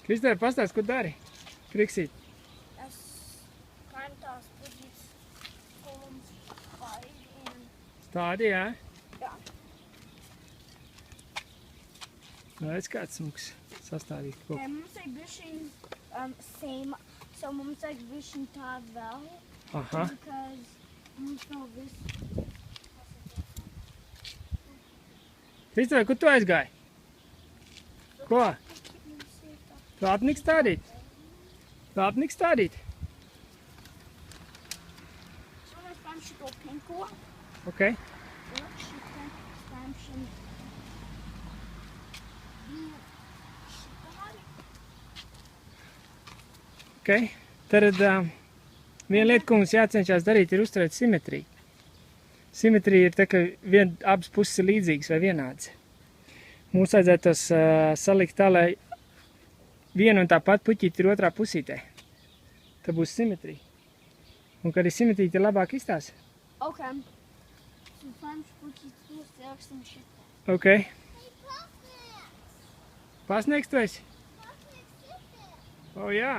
Kristē, pastāst, ko dari? Kriksīt. Es mainu tās puģis, ko mums vajag. Tādi, jā? Jā. Redz, kāds smuks sastādīt kaut. Mums vajag bišķiņ same, so mums vajag bišķiņ tādu vēl. Aha. Because mums nav viss. Kristē, kur tu aizgāji? Ko? Plātnīgs stādīt? Plātnīgs stādīt? So mēs paņem šito pinko. Ok. Un šitā paņem šim. Ok. Tad viena lieta, ko mums jācenšas darīt, ir uzturēt simetriju. Simetrija ir tā, ka abas puses ir līdzīgas vai vienādas. Mums vajadzētu tos salikt tā, lai viena un tā pat puķīte ir otrā pusītē. Tā būs simetrija. Un, kad ir simetrija, tad labāk izstās. Ok. So paņem šo puķīti, jūs ieraksim šitā. Ok. Pasniegs tu esi? O, jā.